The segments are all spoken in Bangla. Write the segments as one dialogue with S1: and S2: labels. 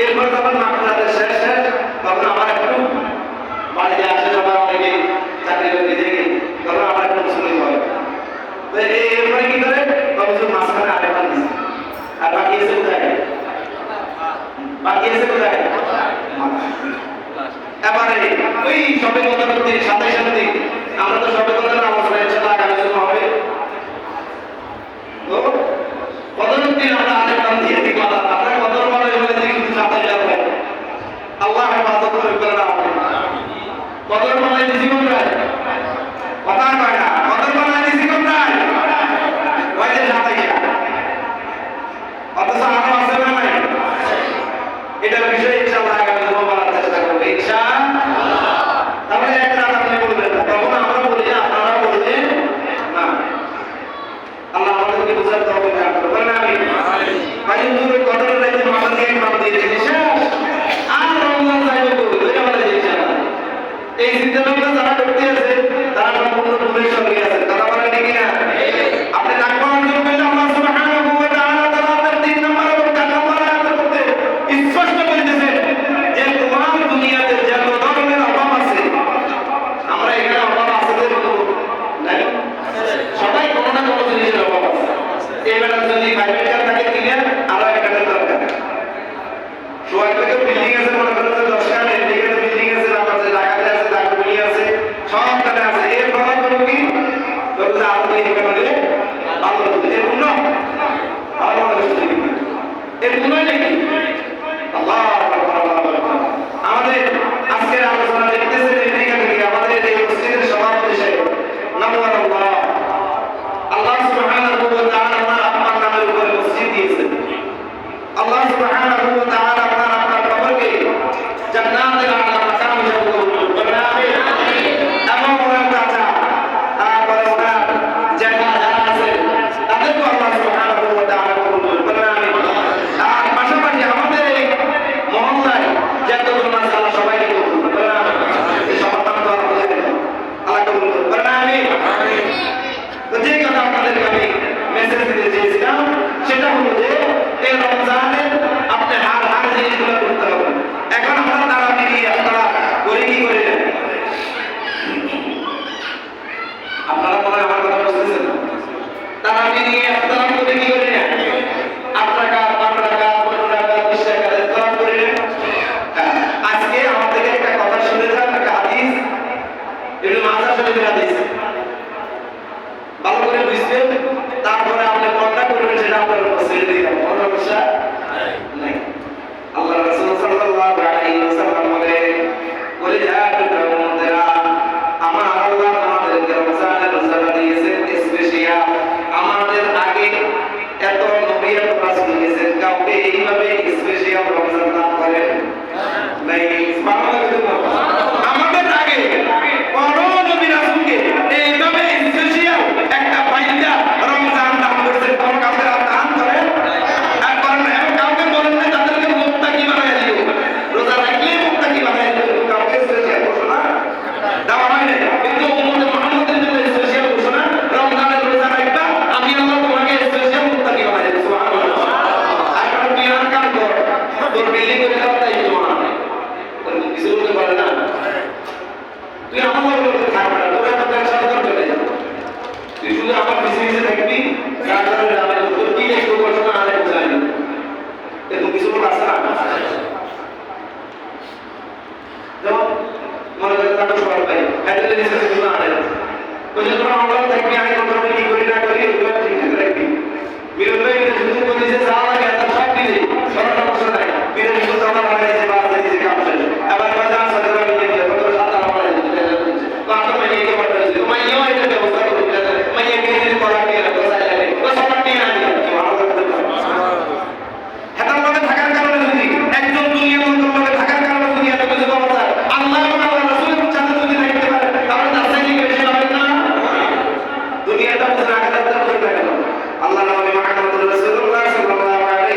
S1: এরপর যখন মাকড়াদের শেষ শেষ তখন আমার একটু বাড়িতে আসে সবাই অনেকে চাকরি বাকরি থেকে তখন আমার একটু মুসলিম হয়। তো এরপরে কি করে তখন মাঝখানে আরেকবার দিচ্ছে আর বাকি এসে কোথায় এবারে ওই সবে মতামত 27 দিন আমরা তো সবে কথা নামাজ পড়েছি আগামী জুমা হবে তো কতদিন দিন আমরা আরেক কাম দিয়ে দিই কথা আপনারা কত বড় হয়ে গেছে কিন্তু 27 যাবে আল্লাহ হেফাজত করে না কত বানাই দিছি কোনটা কথা কয় না কত বানাই দিছি কোনটা ওই যে 27 অথচ আরো আছে না নাই এটা বিষয়ে ইনশাআল্লাহ আগামী জুমা বলার চেষ্টা করব ইনশাআল্লাহ। তাহলে একটা আপনি বলবেন তখন আমরা বলি আপনারা বলবেন না আল্লাহ আমাদেরকে বুঝার তৌফিক দান করুন বলেন আমিন। ভাই হুজুর কদরের রাতে আমাদের এক নাম দিয়ে দিয়েছে শেষ আর রমজান যাইবে বলবো এটা বলে দিয়েছে এই চিন্তা ভাবনা যারা করতে আছে তারা সম্পূর্ণ ভুলের সঙ্গে আছে কথা বলেন ঠিক না আপনি তাকওয়া অর্জন করলে আল্লাহ সুবহানাহু ওয়া তাআলা তাআলার 3 নম্বর এবং 4 নম্বর আয়াতের মধ্যে স্পষ্ট বলতেছেন যে তোমার দুনিয়াতে যত ধরনের অভাব আছে আমরা এখানে অভাব আছে বলবো নাই সবাই কোনো না কোনো জিনিসের অভাব আছে এবারে যদি প্রাইভেট কার থাকে কিনে আরো একটা দরকার সোয়ার থেকে বিল্ডিং আছে মনে করেন 10 কার এদিকে বিল্ডিং আছে আমাদের ঢাকাতে আছে দাগুলি আছে সব কানে আছে এর ফলে কোনো কি তো আপনি এখানে ভালো হতে এর জন্য ভালো হতে এর জন্যই নাকি আল্লাহ আমাদের আজকের আলোচনা দেখতেছেন এদিকে থেকে আমাদের এই মসজিদের সভাপতি সাহেব নামুয়ার আল্লাহ সুবহানাহু ওয়া তাআলা আপনার নামের উপরে মসজিদ দিয়েছেন আল্লাহ সুবহানাহু ওয়া তাআলা আপনার কবরকে জান্নাতের আলা মাকাম হিসেবে কবুল করুন বলেন আমিন। এবং ওনার চাচা তারপরে ওনার জ্যাঠা যারা আছে তাদেরকে আল্লাহ সুবহানাহু ওয়া তাআলা কবুল করুন বলেন আমিন। আর পাশাপাশি আমাদের এই মহল্লায় যতজন আছে আল্লাহ সবাইকে কবুল করুন বলেন আমিন। এই সবার নাম তো আল্লাহ কবুল করুন বলেন আমিন। তো যে কথা আপনাদেরকে আমি মেসেজ দিতে চেয়েছিলাম সেটা হলো যে এই রমজানে আপনি হার জিনিসগুলো করতে হবে। এখন আমরা তারা মিলিয়ে আপনারা করে কি করে আপনারা মনে হয় আমার কথা বুঝতেছেন তারা মিলিয়ে আপনারা করে কি করে 8 টাকা 5 টাকা 15 টাকা 20 টাকা ইসলাম করে আজকে আমাদের একটা কথা শুনে যান একটা হাদিস এটা মাঝা শরীফের হাদিস ভালো করে বুঝবেন তারপরে আপনি কোনটা করবেন সেটা আপনার উপর ছেড়ে দিলাম কোনো সমস্যা নাই। আল্লাহ রাসূল সাল্লাল্লাহু আলাইহি ওয়াসাল্লাম বলে যারা আমার আল্লাহ আমাদেরকে রমজানের রোজা দিয়েছেন স্পেশাল আমাদের আগে এত নবী এত রাসূল দিয়েছেন কাউকে এইভাবে স্পেশাল রমজান দান করেন নাই আমাদের আগে কোন নবী রাসূলকে এইভাবে স্পেশাল একটা ফাইদা রমজান দান করেছেন কোন কাউকে দান করেন আর করেন এবং কাউকে বলেন না তাদেরকে মুত্তাকি বানায় দিও রোজা রাখলে মুত্তাকি বানায় দিও কাউকে স্পেশাল ঘোষণা দেওয়া হয় না কিন্তু উম্মতে মুহাম্মাদের জন্য স্পেশাল ঘোষণা রমজানের রোজা রাখবা আমি আল্লাহ তোমাকে স্পেশাল মুত্তাকি বানায় দেব সুবহানাল্লাহ। আর কারণ বিয়ার কাম কর তোর বিল্ডিং করে দাও তাই তোমার কিছু বলতে পারে না তুই আমার লোকের থাকবে না তোর একটা ব্যবসা চলে যাবে তুই শুধু আমার পিছিয়ে থাকবি রাজধানী যাবে তোর কি একটু ঘটনা আরে বুঝাই এরকম কিছু লোক আছে না যেমন মনে করেন তাকে সবাই পাই হ্যান্ডেলে নিচে কিছু না আনে ওই যে তোরা আমার থাকবি আমি কন্ট্রোল কি করি না করি ওগুলো ঠিক আছে রাখবি বিরোধ ভাই শুধু বলি যে যা লাগে তার সব দিলে কোনো সমস্যা নাই বিরোধ শুধু আমার বানাইছে বা দিয়েছে কাম শেষ আবার বাজার সাথে আমি দিয়ে কত সাত আমার বানাইছে তো আমরা মেনে নিতে পারতেছি তো মাইয়াও এটা ব্যবস্থা করে দিতে মাইয়া কে দিতে করা নিয়ে রাখো সাইলে তো সব নিয়ে আনি কি ভালো করতে পারে হেতার মধ্যে থাকার কারণে যদি একজন দুনিয়ার মধ্যে থাকার কারণে দুনিয়াতে কিছু পাওয়া যায় আল্লাহ এবং আল্লাহ রাসূলের সাথে যদি থাকতে পারে তাহলে তার চাইতে বেশি পাবেন না দুনিয়াটা বুঝে রাখা যাচ্ছে না আল্লাহ নবী মুহাম্মদ রাসূলুল্লাহ সাল্লাল্লাহু আলাইহি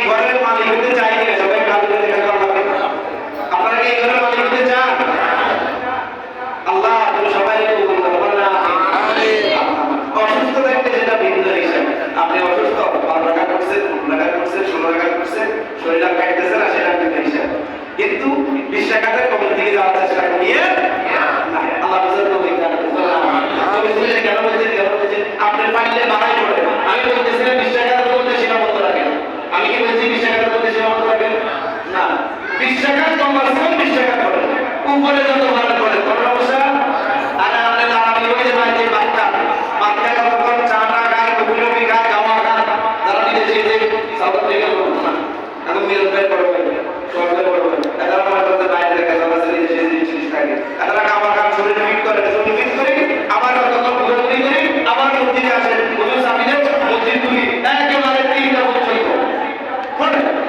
S1: ঘরের মালিক হতে চাই কিনা সবাই কাজ করে দেখা লাগবে। আপনারা কি এই ঘরের মালিক হতে চান? আল্লাহ তুমি সবাইকে কবুল করো, বলেন আমিন। অসুস্থ থাকলে যেটা ভিন্ন হিসাব। আপনি অসুস্থ 12 টাকা করছেন, 15 টাকা করছেন, 16 টাকা করছেন, শরীর কাটতেছে না, সেটা ভিন্ন হিসাব। কিন্তু 20 টাকাতে কবর দিকে যাওয়ার চেষ্টা করিয়ে আল্লাহ বুঝার তৌফিক দান করুন। কেন বলছেন আপনি পারলে বাড়াই পড়ে। আমি বলতেছিলাম 20 টাকার মধ্যে সীমাবদ্ধ রাখেন। আমি কি বলছি 20 টাকার মধ্যে সীমাবদ্ধ রাখেন? না, 20 টাকা কম আছে, 20 টাকা পড়ে উপরে যত ভাড়া পড়ে কোনো সমস্যা। আর আপনি দাঁড়াবি ওই যে ভাই যে বাচ্চা কতক্ষণ চা না খায়, কফি খায়, গাওয়া খায়, যারা বিদেশে যে সাউথ আফ্রিকা করবো না এখন মিল বের করবে সরকার করবে এরা আমার কাছে বাইরে থেকে যারা সেই জিনিস থাকে এরা খাবার খান শরীরে ফিট করে আবার কতক্ষণ ঘুরে করে আবার মসজিদে আসে হুজুর সামিনে মসজিদ তুলি একেবারে 3টা পর্যন্ত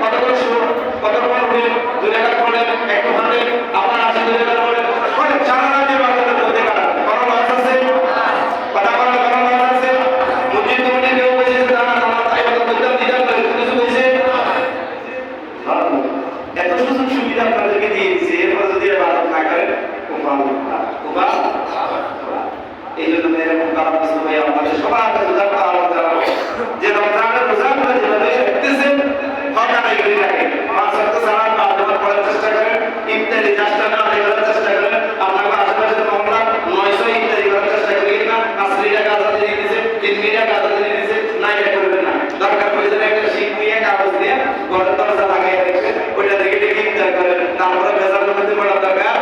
S1: কতক্ষণ শুরু কতক্ষণ উঠে 2 টাকা পড়ে একটু হাতে আবার আসে 2 টাকা পড়ে সারা রাতের বাচ্চাদের মধ্যে কাটা কোনো লস আছে কথা বলার কোনো লস আছে মসজিদ কমিটি কেউ বলেছে না তাই কথা বলতে দিতে পারে কিছু বলেছে এত সুযোগ সুবিধা আপনাদেরকে দিয়ে দিচ্ছে এরপর যদি ইবাদত না করেন এই জন্য মেরে মন খারাপ কিছু ভাই আপনাদের সবার কাছে উদাহরণ আহ্বান জানাবো যে রমজানের রোজাগুলো যেভাবে রাখতেছেন হকানাই করে রাখেন 5 ওয়াক্ত সালাত বা নামাজ পড়ার চেষ্টা করেন ইফতারি চেষ্টা না করার চেষ্টা করেন আপনার আশেপাশে মহল্লা 900 ইফতারি করার চেষ্টা করেন না 5 টাকা আজাদ দিয়ে দিয়েছে 3 টাকা আজাদ দিয়ে দিয়েছে না এটা করবেন না দরকার প্রয়োজনে একটা শীট নিয়ে কাগজ দিয়ে ঘরের দরজা লাগাই রাখবেন ওইটা থেকে ডেকে ইফতার করেন তারপরে ভেজাল মধ্যে পড়া দরকার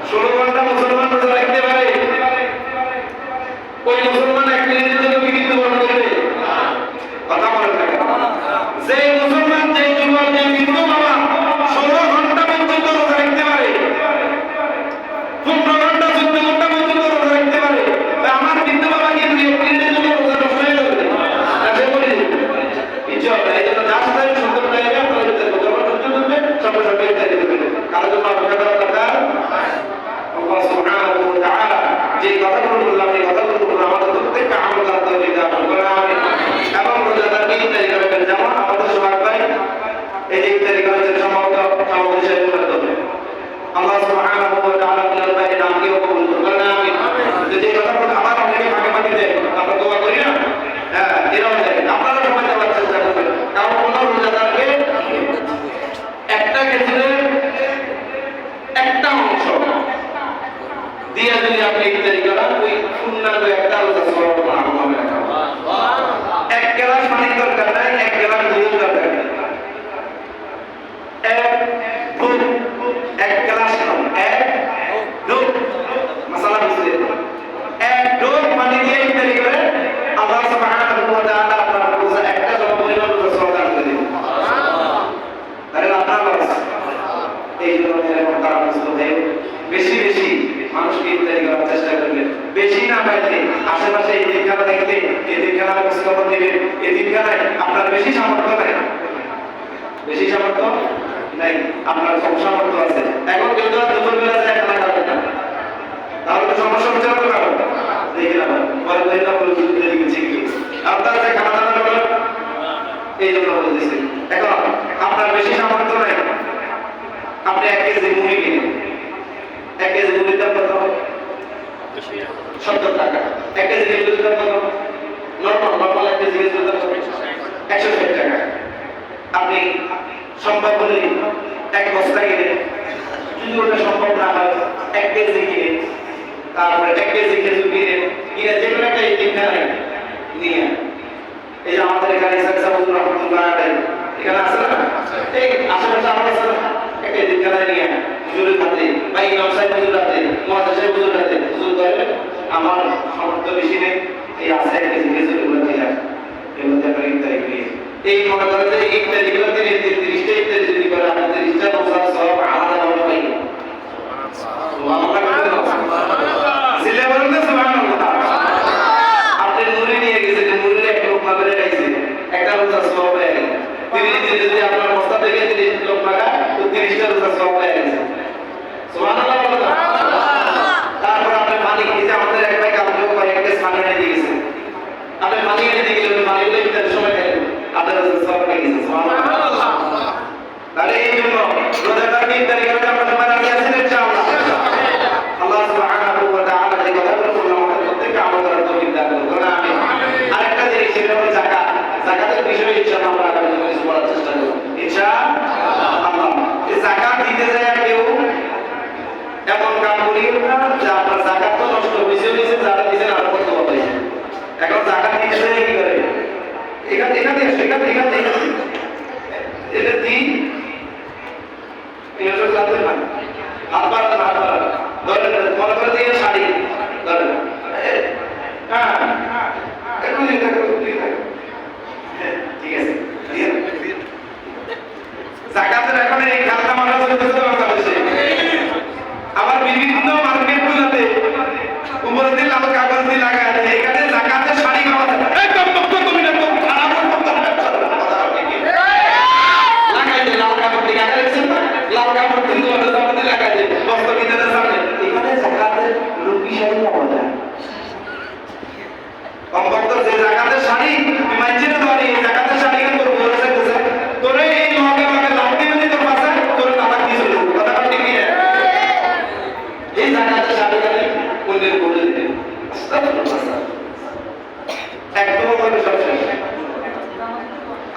S1: 16 ঘন্টা মুসলমান রোজা রাখতে পারে ওই মুসলমান এক মিনিটের জন্য কি কিন্তু বন্ধ করবে কথা বলেন না যে মুসলমান যে যুবক যে বিন্দু বাবা 16 ঘন্টা পর্যন্ত রোজা রাখতে পারে 15 ঘন্টা 14 ঘন্টা পর্যন্ত রোজা রাখতে পারে আমার বিন্দু বাবা কি এক মিনিটের জন্য রোজা নষ্ট হয়ে যাবে তাহলে বলি কিছু হবে এই জন্য জাস্ট টাইম সুন্দর টাইমে আপনারা যদি যখন সুযোগ দেবে সঙ্গে সঙ্গে ইফতার দিতে হবে কারণ জন্য অপেক্ষা করা দরকার আল্লাহ সুবহানাহু ওয়া তাআলা যে কথাগুলো বললাম এই কথাগুলো আমাদের প্রত্যেকটা আমল করতে হবে এবং রোজাদারকে ইফতারি করবেন যেমন আমাদের সোহাগ ভাই এই যে ইফতারি করেছেন সম্ভবত আমাদের সাথে করতে হবে আল্লাহ সুবহানাহু ওয়া তাআলা আপনার ভাইয়ের নামকে কবুল করুন আমিন যে কথাগুলো আবার অনেকে ভাগে ভাগে দেয় আমরা দোয়া করি না হ্যাঁ এরাও দেয় আপনারা সবাই দেওয়ার চেষ্টা করবেন কারণ কোন রোজাদারকে একটা খেজুরের একটা অংশ দিয়ে যদি আপনি ইফতারি করেন ওই সুন্নাত একটা রোজা সওয়াব আমল হবে না এক গ্লাস পানি দরকার নাই এক গ্লাস দুধ দরকার নাই এক গ্লাস এক দুধ মশলা বুঝলে এক দুধ পানি দিয়ে ইফতারি করে আল্লাহ সুবহানাহু ওয়া তাআলা আপনার রোজা একটা পরিমাণ রোজা সওয়াব দান করে দিবেন তাহলে আপনার লস এই জন্য এরকম তারা বুঝতে বেশি বেশি মানুষকে ইফতারি করার চেষ্টা করবেন বেশি না পাইলে আশেপাশে এই দিনখানা দেখলে এই দিনখানার খোঁজখবর নেবেন এই দিনখানায় আপনার বেশি সামর্থ্য নাই বেশি সামর্থ্য নাই আপনার কম সামর্থ্য আছে এখন কেউ তো দুপুরবেলা যায় খানা খাবে না তাহলে তো সমস্যা হচ্ছে না তো কারণ দেখে না পরে বলে না বলে দুধ দিয়ে গেছে কি আপনারা যে খানা দানা করেন এই জন্য বলতেছি এখন আপনার বেশি সামর্থ্য নাই আপনি 1 কেজি মুড়ি কিনেন 1 কেজি মুড়ির দাম কত 70 টাকা 1 কেজি মুড়ির দাম কত নরমাল 1 কেজি মুড়ির দাম 160 টাকা আপনি সম্ভব হলে 1 বস্তা কিনে যদি ওটা সম্ভব না হয় 1 কেজি কিনে তারপরে 1 কেজি খেজুর কিনে যে কোনো একটা কিনে নিয়ে এই যে আমাদের এখানে ইসাক সাহুর রহমাতুল্লাহ আলাইহি এখানে আছে না এই আশেপাশে আমাদের আছে একটা দিনখানা নিয়ে হুজুরের হাতে বা ইমাম সাহেব হুজুর হাতে মুয়াজ্জিন সাহেব হুজুর হাতে হুজুর করে আমার সামর্থ্য বেশি নেই এই আছে একটা জিনিস এগুলো দিয়ে এগুলো দিয়ে আমরা ইফতারি করি এই মনে করেন যে ইফতারি গুলো দিয়ে 30টা ইফতারি যদি করে আপনি 30টা রোজার সওয়াব আলাদা ভাবে পাই সুবহানাল্লাহ সিলে বলেন না সুবহানাল্লাহ আপনি মুড়ি নিয়ে গেছেন মুড়ির একটা লোকমা করে খাইছে একটা রোজার সওয়াব হয়ে গেল যদি আপনার বস্তা থেকে 30 লোক টাকা তো 30টা রোজার সওয়াব হয়ে গেছে সুবহানাল্লাহ তারপর আপনি পানি খেতে আমাদের এক ভাই কাপড় করে একটা পানি এনে দিয়েছেন আপনি পানি এনে দিয়ে গেলেন পানিগুলো ইফতারের সময় খেলেন আপনার রোজার সওয়াব হয়ে গেছে সুবহানাল্লাহ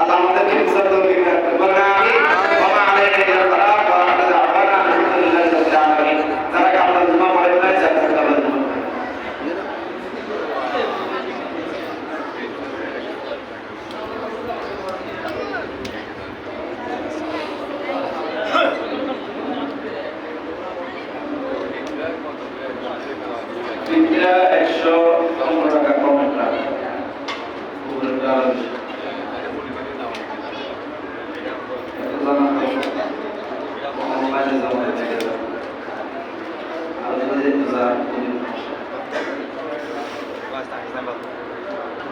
S1: আল্লাহ আমাদেরকে বুঝার তৌফিক দান করুন। বলেন আমিন। ওয়া মা আলাইনা ইল্লাল বালাগ ওয়া আখিরু দাওয়ানা আলহামদুলিল্লাহি রাব্বিল আলামিন। যারা কামরা জুমা পড়েন না যারা কামরা জুমা Fitra 115 টাকা কমেন্ট